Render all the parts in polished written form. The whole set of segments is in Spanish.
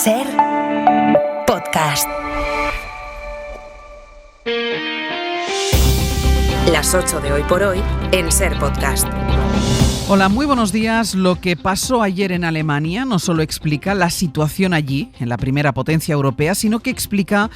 Ser Podcast. Las 8 de Hoy por Hoy en Ser Podcast. Hola, muy buenos días. Lo que pasó ayer en Alemania no solo explica la situación allí, en la primera potencia europea, sino que explica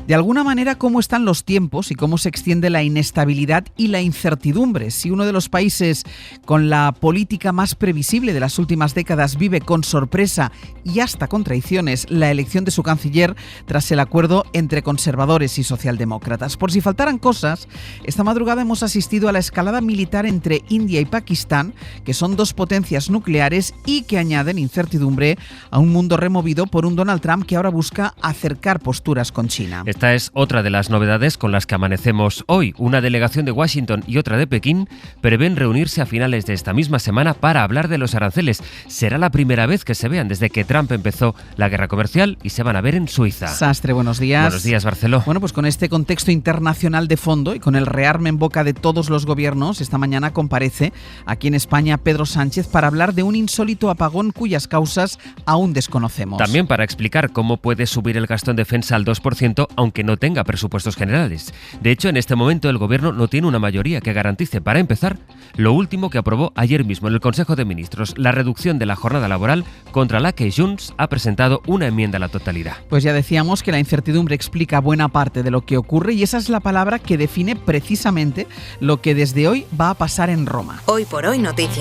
de alguna manera cómo están los tiempos y cómo se extiende la inestabilidad y la incertidumbre. Si uno de los países con la política más previsible de las últimas décadas vive con sorpresa y hasta con traiciones la elección de su canciller tras el acuerdo entre conservadores y socialdemócratas. Por si faltaran cosas, esta madrugada hemos asistido a la escalada militar entre India y Pakistán, que son dos potencias nucleares y que añaden incertidumbre a un mundo removido por un Donald Trump que ahora busca acercar posturas con China. Esta es otra de las novedades con las que amanecemos hoy. Una delegación de Washington y otra de Pekín prevén reunirse a finales de esta misma semana para hablar de los aranceles. Será la primera vez que se vean desde que Trump empezó la guerra comercial y se van a ver en Suiza. Sastre, buenos días. Buenos días, Barceló. Bueno, pues con este contexto internacional de fondo y con el rearme en boca de todos los gobiernos, esta mañana comparece aquí en España Pedro Sánchez para hablar de un insólito apagón cuyas causas aún desconocemos. También para explicar cómo puede subir el gasto en defensa al 2%, aunque no tenga presupuestos generales. De hecho, en este momento el Gobierno no tiene una mayoría que garantice, para empezar, lo último que aprobó ayer mismo en el Consejo de Ministros, la reducción de la jornada laboral, contra la que Junts ha presentado una enmienda a la totalidad. Pues ya decíamos que la incertidumbre explica buena parte de lo que ocurre y esa es la palabra que define precisamente lo que desde hoy va a pasar en Roma. Hoy por Hoy Noticias.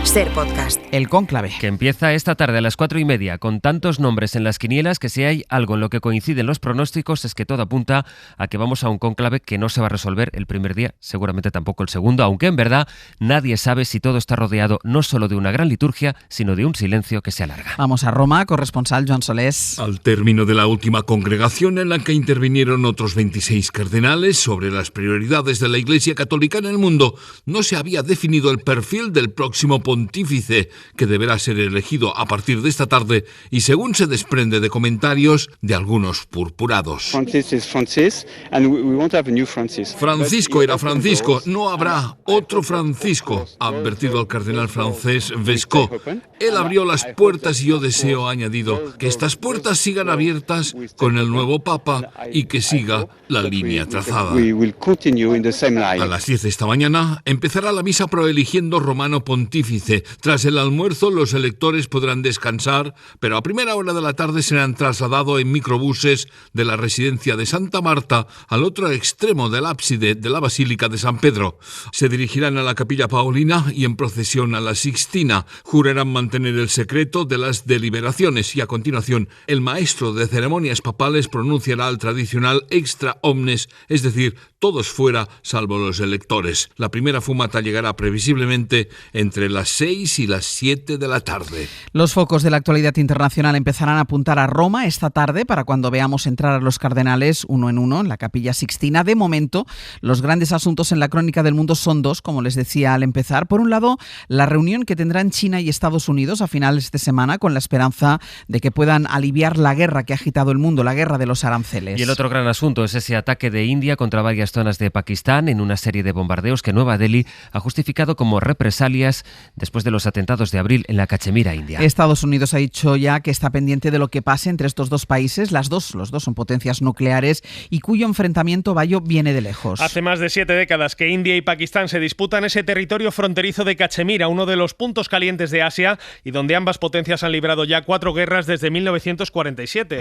Ser Podcast. El cónclave. Que empieza esta tarde a las 4:30 con tantos nombres en las quinielas que si hay algo en lo que coinciden los pronósticos es que todo apunta a que vamos a un cónclave que no se va a resolver el primer día, seguramente tampoco el segundo, aunque en verdad nadie sabe si todo está rodeado no solo de una gran liturgia, sino de un silencio que se alarga. Vamos a Roma, corresponsal Joan Solés. Al término de la última congregación en la que intervinieron otros 26 cardenales sobre las prioridades de la Iglesia Católica en el mundo, no se había definido el perfil del próximo pontífice que deberá ser elegido a partir de esta tarde y según se desprende de comentarios de algunos purpurados. Francisco era Francisco, no habrá otro Francisco, ha advertido el cardenal francés Vesco. Él abrió las puertas y yo deseo, ha añadido, que estas puertas sigan abiertas con el nuevo Papa y que siga la línea trazada. A las 10 de esta mañana empezará la misa proeligiendo romano pontífice. Tras el almuerzo, los electores podrán descansar, pero a primera hora de la tarde serán trasladados en microbuses de la residencia de Santa Marta al otro extremo del ábside de la Basílica de San Pedro. Se dirigirán a la Capilla Paulina y en procesión a la Sixtina. Jurarán mantener el secreto de las deliberaciones y a continuación el maestro de ceremonias papales pronunciará el tradicional extra omnes, es decir, todos fuera salvo los electores. La primera fumata llegará previsiblemente entre las 6 y las 7 de la tarde. Los focos de la actualidad internacional empezarán a apuntar a Roma esta tarde para cuando veamos entrar a los cardenales uno en la Capilla Sixtina. De momento, los grandes asuntos en la crónica del mundo son dos, como les decía al empezar. Por un lado, la reunión que tendrán China y Estados Unidos a finales de semana con la esperanza de que puedan aliviar la guerra que ha agitado el mundo, la guerra de los aranceles. Y el otro gran asunto es ese ataque de India contra varias zonas de Pakistán en una serie de bombardeos que Nueva Delhi ha justificado como represalias después de los atentados de abril en la Cachemira, India. Estados Unidos ha dicho ya que está pendiente de lo que pase entre estos dos países. Los dos son potencias nucleares y cuyo enfrentamiento viene de lejos. Hace más de 7 décadas que India y Pakistán se disputan ese territorio fronterizo de Cachemira, uno de los puntos calientes de Asia y donde ambas potencias han librado ya 4 guerras desde 1947.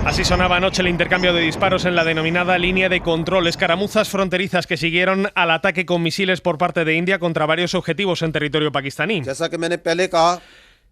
Así sonaba anoche el intercambio de disparos en la denominada línea de control, escaramuzas fronterizas que siguieron al ataque con misiles por parte de India contra varios objetivos en territorio pakistaní.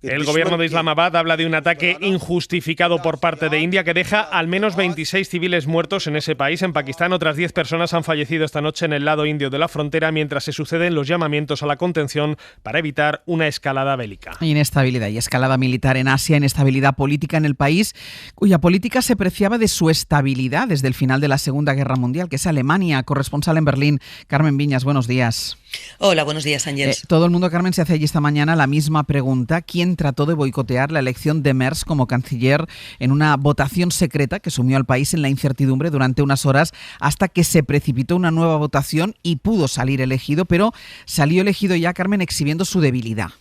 El gobierno de Islamabad habla de un ataque injustificado por parte de India que deja al menos 26 civiles muertos en ese país. En Pakistán, otras 10 personas han fallecido esta noche en el lado indio de la frontera mientras se suceden los llamamientos a la contención para evitar una escalada bélica. Inestabilidad y escalada militar en Asia, inestabilidad política en el país, cuya política se preciaba de su estabilidad desde el final de la Segunda Guerra Mundial, que es Alemania. Corresponsal en Berlín, Carmen Viñas, buenos días. Hola, buenos días, Ángeles. Todo el mundo, Carmen, se hace allí esta mañana la misma pregunta. ¿Quién trató de boicotear la elección de Merz como canciller en una votación secreta que sumió al país en la incertidumbre durante unas horas hasta que se precipitó una nueva votación y pudo salir elegido, pero salió elegido ya, Carmen, exhibiendo su debilidad?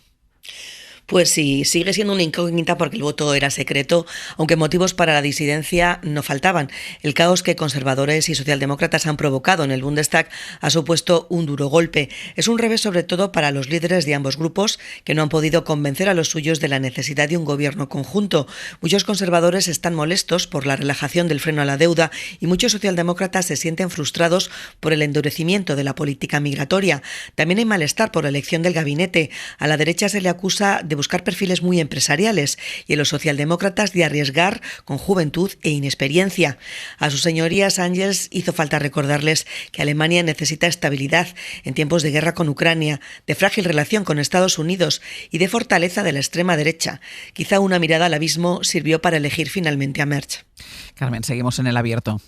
Pues sí, sigue siendo una incógnita porque el voto era secreto, aunque motivos para la disidencia no faltaban. El caos que conservadores y socialdemócratas han provocado en el Bundestag ha supuesto un duro golpe. Es un revés sobre todo para los líderes de ambos grupos, que no han podido convencer a los suyos de la necesidad de un gobierno conjunto. Muchos conservadores están molestos por la relajación del freno a la deuda y muchos socialdemócratas se sienten frustrados por el endurecimiento de la política migratoria. También hay malestar por la elección del gabinete. A la derecha se le acusa de buscar perfiles muy empresariales y a los socialdemócratas de arriesgar con juventud e inexperiencia. A sus señorías Ángels hizo falta recordarles que Alemania necesita estabilidad en tiempos de guerra con Ucrania, de frágil relación con Estados Unidos y de fortaleza de la extrema derecha. Quizá una mirada al abismo sirvió para elegir finalmente a Merz. Carmen, seguimos en el abierto.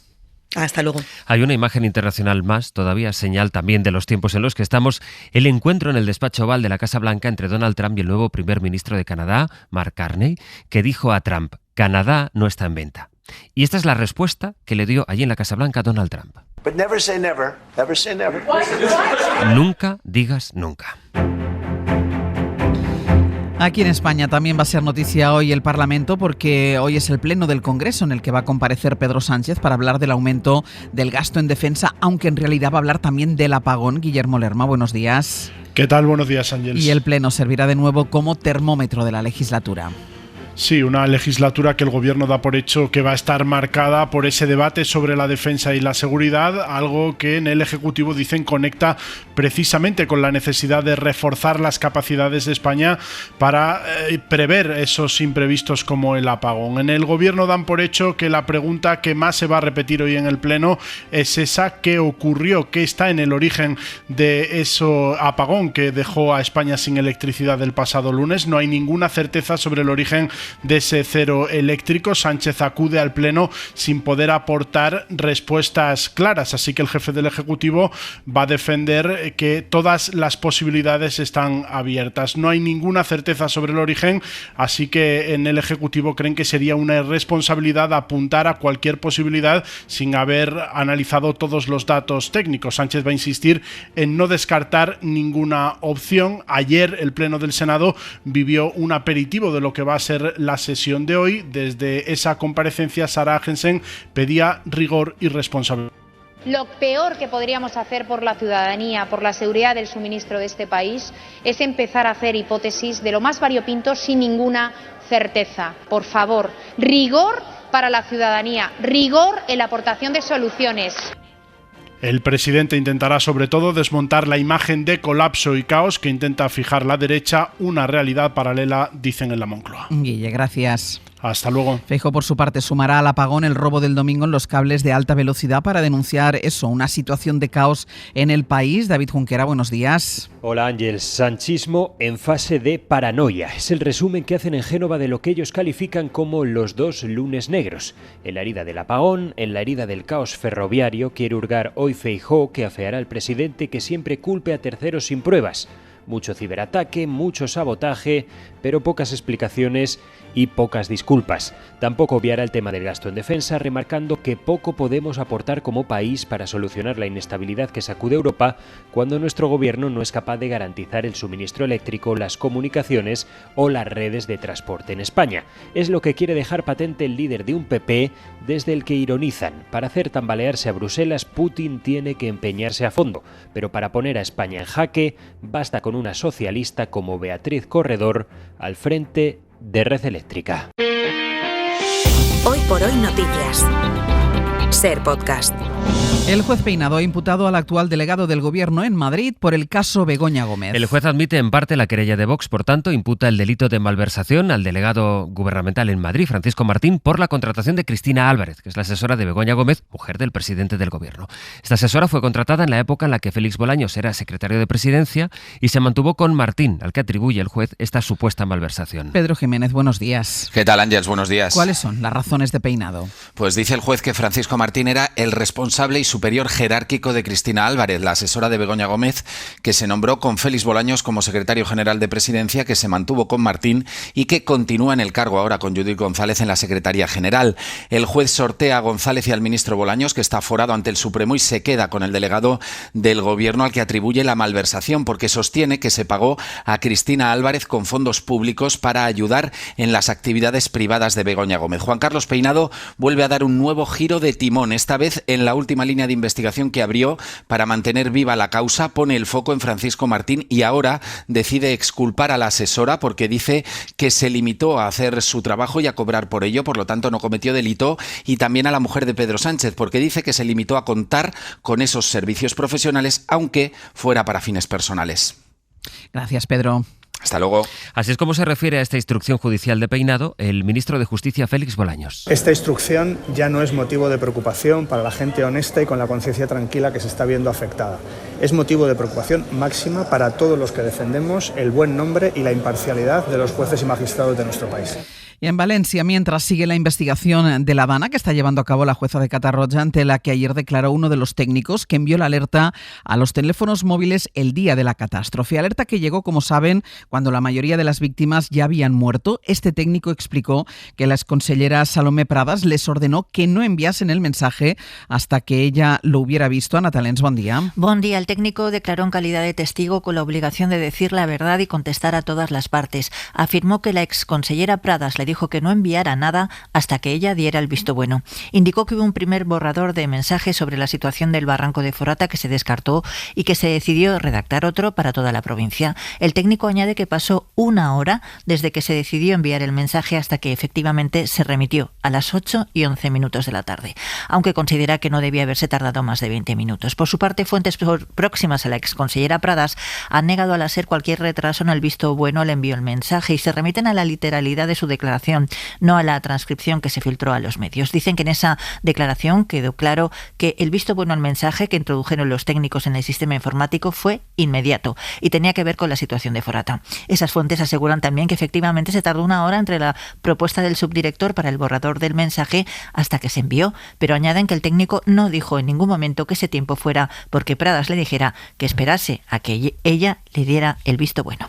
Hasta luego. Hay una imagen internacional más, todavía señal también de los tiempos en los que estamos, el encuentro en el despacho oval de la Casa Blanca entre Donald Trump y el nuevo primer ministro de Canadá, Mark Carney, que dijo a Trump: Canadá no está en venta. Y esta es la respuesta que le dio allí en la Casa Blanca Donald Trump. But never say never. Never say never. Nunca digas nunca. Aquí en España también va a ser noticia hoy el Parlamento, porque hoy es el pleno del Congreso en el que va a comparecer Pedro Sánchez para hablar del aumento del gasto en defensa, aunque en realidad va a hablar también del apagón. Guillermo Lerma, buenos días. ¿Qué tal? Buenos días, Ángels. Y el pleno servirá de nuevo como termómetro de la legislatura. Sí, una legislatura que el Gobierno da por hecho que va a estar marcada por ese debate sobre la defensa y la seguridad, algo que en el Ejecutivo dicen conecta precisamente con la necesidad de reforzar las capacidades de España para prever esos imprevistos como el apagón. En el Gobierno dan por hecho que la pregunta que más se va a repetir hoy en el Pleno es esa: ¿qué ocurrió? ¿Qué está en el origen de ese apagón que dejó a España sin electricidad el pasado lunes? No hay ninguna certeza sobre el origen de ese cero eléctrico. Sánchez acude al Pleno sin poder aportar respuestas claras, así que el jefe del Ejecutivo va a defender que todas las posibilidades están abiertas. No hay ninguna certeza sobre el origen, así que en el Ejecutivo creen que sería una irresponsabilidad apuntar a cualquier posibilidad sin haber analizado todos los datos técnicos. Sánchez va a insistir en no descartar ninguna opción. Ayer el Pleno del Senado vivió un aperitivo de lo que va a ser la sesión de hoy. Desde esa comparecencia, Sara Agensen pedía rigor y responsabilidad. Lo peor que podríamos hacer por la ciudadanía, por la seguridad del suministro de este país, es empezar a hacer hipótesis de lo más variopinto sin ninguna certeza. Por favor, rigor para la ciudadanía, rigor en la aportación de soluciones. El presidente intentará sobre todo desmontar la imagen de colapso y caos que intenta fijar la derecha, una realidad paralela, dicen en la Moncloa. Guille, gracias. Hasta luego. Feijóo, por su parte, sumará al apagón el robo del domingo en los cables de alta velocidad para denunciar una situación de caos en el país. David Junquera, buenos días. Hola Ángel. Sanchismo en fase de paranoia. Es el resumen que hacen en Génova de lo que ellos califican como los 2 lunes negros. En la herida del apagón, en la herida del caos ferroviario, quiere hurgar hoy Feijóo, que afeará al presidente que siempre culpe a terceros sin pruebas. Mucho ciberataque, mucho sabotaje, pero pocas explicaciones y pocas disculpas. Tampoco obviará el tema del gasto en defensa, remarcando que poco podemos aportar como país para solucionar la inestabilidad que sacude Europa cuando nuestro gobierno no es capaz de garantizar el suministro eléctrico, las comunicaciones o las redes de transporte en España. Es lo que quiere dejar patente el líder de un PP, desde el que ironizan: para hacer tambalearse a Bruselas, Putin tiene que empeñarse a fondo, pero para poner a España en jaque, basta con una socialista como Beatriz Corredor al frente de Red Eléctrica. Hoy por hoy noticias. Ser Podcast. El juez Peinado ha imputado al actual delegado del Gobierno en Madrid por el caso Begoña Gómez. El juez admite en parte la querella de Vox, por tanto, imputa el delito de malversación al delegado gubernamental en Madrid, Francisco Martín, por la contratación de Cristina Álvarez, que es la asesora de Begoña Gómez, mujer del presidente del Gobierno. Esta asesora fue contratada en la época en la que Félix Bolaños era secretario de Presidencia y se mantuvo con Martín, al que atribuye el juez esta supuesta malversación. Pedro Jiménez, buenos días. ¿Qué tal, Ángels? Buenos días. ¿Cuáles son las razones de Peinado? Pues dice el juez que Francisco Martín era el responsable responsable y superior jerárquico de Cristina Álvarez, la asesora de Begoña Gómez, que se nombró con Félix Bolaños como secretario general de Presidencia, que se mantuvo con Martín y que continúa en el cargo ahora con Judith González en la Secretaría General. El juez sortea a González y al ministro Bolaños, que está aforado ante el Supremo, y se queda con el delegado del Gobierno al que atribuye la malversación, porque sostiene que se pagó a Cristina Álvarez con fondos públicos para ayudar en las actividades privadas de Begoña Gómez. Juan Carlos Peinado vuelve a dar un nuevo giro de timón, esta vez en la última línea de investigación que abrió para mantener viva la causa. Pone el foco en Francisco Martín y ahora decide exculpar a la asesora porque dice que se limitó a hacer su trabajo y a cobrar por ello, por lo tanto no cometió delito, y también a la mujer de Pedro Sánchez porque dice que se limitó a contar con esos servicios profesionales aunque fuera para fines personales. Gracias, Pedro. Hasta luego. Así es como se refiere a esta instrucción judicial de Peinado el ministro de Justicia, Félix Bolaños. Esta instrucción ya no es motivo de preocupación para la gente honesta y con la conciencia tranquila que se está viendo afectada. Es motivo de preocupación máxima para todos los que defendemos el buen nombre y la imparcialidad de los jueces y magistrados de nuestro país. Y en Valencia, mientras sigue la investigación de La Habana que está llevando a cabo la jueza de Catarroja, ante la que ayer declaró uno de los técnicos que envió la alerta a los teléfonos móviles el día de la catástrofe. Alerta que llegó, como saben, cuando la mayoría de las víctimas ya habían muerto. Este técnico explicó que la exconsellera Salomé Pradas les ordenó que no enviasen el mensaje hasta que ella lo hubiera visto. Ana Talens, buen día. Buen día. El técnico declaró en calidad de testigo con la obligación de decir la verdad y contestar a todas las partes. Afirmó que la exconsellera Pradas le dijo que no enviara nada hasta que ella diera el visto bueno. Indicó que hubo un primer borrador de mensajes sobre la situación del barranco de Forata que se descartó y que se decidió redactar otro para toda la provincia. El técnico añade que pasó 1 hora desde que se decidió enviar el mensaje hasta que efectivamente se remitió a las 8:11 de la tarde, aunque considera que no debía haberse tardado más de 20 minutos. Por su parte, fuentes próximas a la exconsellera Pradas han negado al SER cualquier retraso en el visto bueno al envío del mensaje y se remiten a la literalidad de su declaración, no a la transcripción que se filtró a los medios. Dicen que en esa declaración quedó claro que el visto bueno al mensaje que introdujeron los técnicos en el sistema informático fue inmediato y tenía que ver con la situación de Forata. Esas fuentes aseguran también que efectivamente se tardó 1 hora entre la propuesta del subdirector para el borrador del mensaje hasta que se envió, pero añaden que el técnico no dijo en ningún momento que ese tiempo fuera porque Pradas le dijera que esperase a que ella le diera el visto bueno.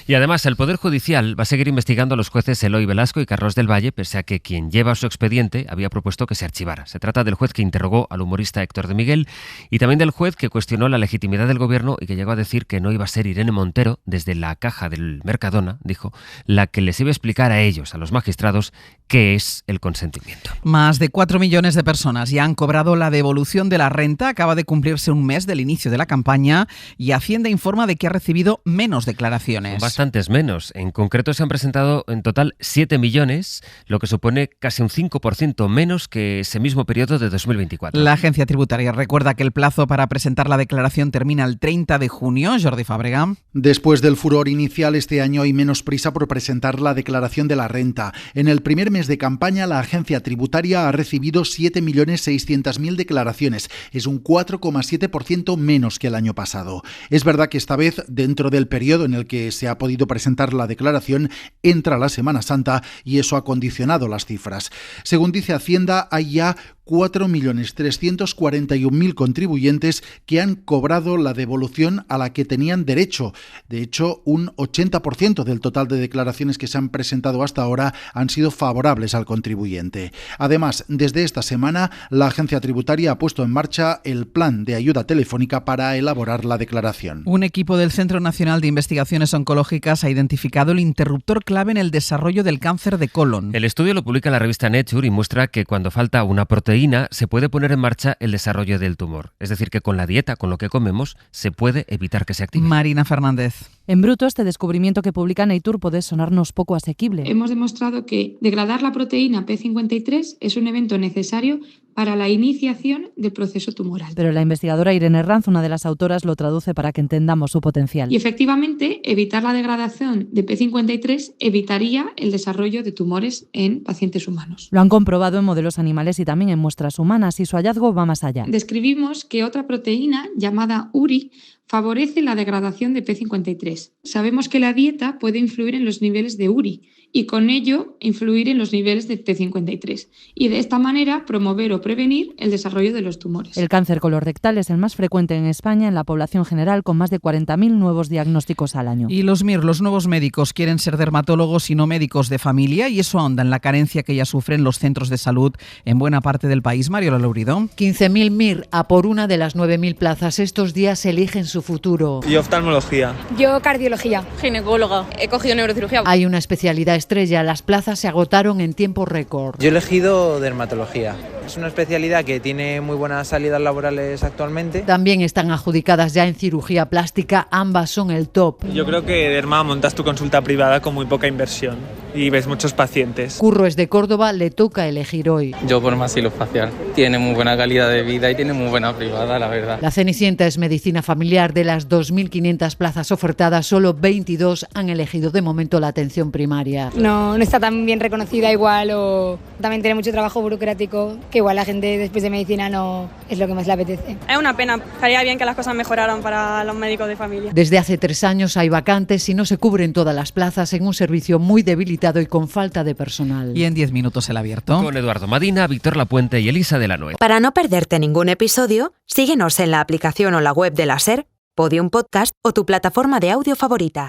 Y además, el Poder Judicial va a seguir investigando a los jueces Eloy Velasco y Carlos del Valle, pese a que quien lleva su expediente había propuesto que se archivara. Se trata del juez que interrogó al humorista Héctor de Miguel y también del juez que cuestionó la legitimidad del gobierno y que llegó a decir que no iba a ser Irene Montero, desde la caja del Mercadona, dijo, la que les iba a explicar a ellos, a los magistrados, qué es el consentimiento. Más de 4 millones de personas ya han cobrado la devolución de la renta. Acaba de cumplirse un mes del inicio de la campaña y Hacienda informa de que ha recibido menos declaraciones. Bastantes menos. En concreto se han presentado en total 7 millones, lo que supone casi un 5% menos que ese mismo periodo de 2024. La agencia tributaria recuerda que el plazo para presentar la declaración termina el 30 de junio. Jordi Fàbrega. Después del furor inicial, este año hay menos prisa por presentar la declaración de la renta. En el primer mes de campaña, la agencia tributaria ha recibido 7.600.000 declaraciones. Es un 4,7% menos que el año pasado. Es verdad que esta vez, dentro del periodo en el que se ha podido presentar la declaración, entra la Semana Santa y eso ha condicionado las cifras. Según dice Hacienda, hay ya 4.341.000 contribuyentes que han cobrado la devolución a la que tenían derecho. De hecho, un 80% del total de declaraciones que se han presentado hasta ahora han sido favorables al contribuyente. Además, desde esta semana, la agencia tributaria ha puesto en marcha el plan de ayuda telefónica para elaborar la declaración. Un equipo del Centro Nacional de Investigaciones Oncológicas ha identificado el interruptor clave en el desarrollo del cáncer de colon. El estudio lo publica la revista Nature y muestra que cuando falta una proteína se puede poner en marcha el desarrollo del tumor. Es decir, que con la dieta, con lo que comemos, se puede evitar que se active. Marina Fernández. En bruto, este descubrimiento que publica Nature puede sonarnos poco asequible. Hemos demostrado que degradar la proteína P53 es un evento necesario para la iniciación del proceso tumoral. Pero la investigadora Irene Herranz, una de las autoras, lo traduce para que entendamos su potencial. Y efectivamente, evitar la degradación de P53 evitaría el desarrollo de tumores en pacientes humanos. Lo han comprobado en modelos animales y también en muestras humanas, y su hallazgo va más allá. Describimos que otra proteína llamada URI favorece la degradación de P53. Sabemos que la dieta puede influir en los niveles de URI y con ello influir en los niveles de P53 y de esta manera promover o prevenir el desarrollo de los tumores. El cáncer colorectal es el más frecuente en España en la población general, con más de 40.000 nuevos diagnósticos al año. Y los nuevos médicos quieren ser dermatólogos y no médicos de familia, y eso ahonda en la carencia que ya sufren los centros de salud en buena parte del país. Mariola Lourido. 15.000 MIR a por una de las 9.000 plazas. Estos días eligen su futuro. Y oftalmología. Yo cardiología. Ginecóloga. He cogido neurocirugía. Hay una especialidad estrella. Las plazas se agotaron en tiempo récord. Yo he elegido dermatología. Es una especialidad que tiene muy buenas salidas laborales actualmente. También están adjudicadas ya en cirugía plástica. Ambas son el top. Yo creo que Derma montas tu consulta privada con muy poca inversión y ves muchos pacientes. Curro es de Córdoba, le toca elegir hoy. Yo por maxilofacial. Tiene muy buena calidad de vida y tiene muy buena privada, la verdad. La Cenicienta es medicina familiar. De las 2.500 plazas ofertadas, solo 22 han elegido de momento la atención primaria. No está tan bien reconocida igual, o también tiene mucho trabajo burocrático, que igual la gente después de medicina no es lo que más le apetece. Es una pena, estaría bien que las cosas mejoraran para los médicos de familia. Desde hace 3 años hay vacantes y no se cubren todas las plazas en un servicio muy debilitado y con falta de personal. Y en 10 minutos el abierto. Con Eduardo Madina, Víctor Lapuente y Elisa de la Noe. Para no perderte ningún episodio, síguenos en la aplicación o la web de la SER, Podium Podcast o tu plataforma de audio favorita.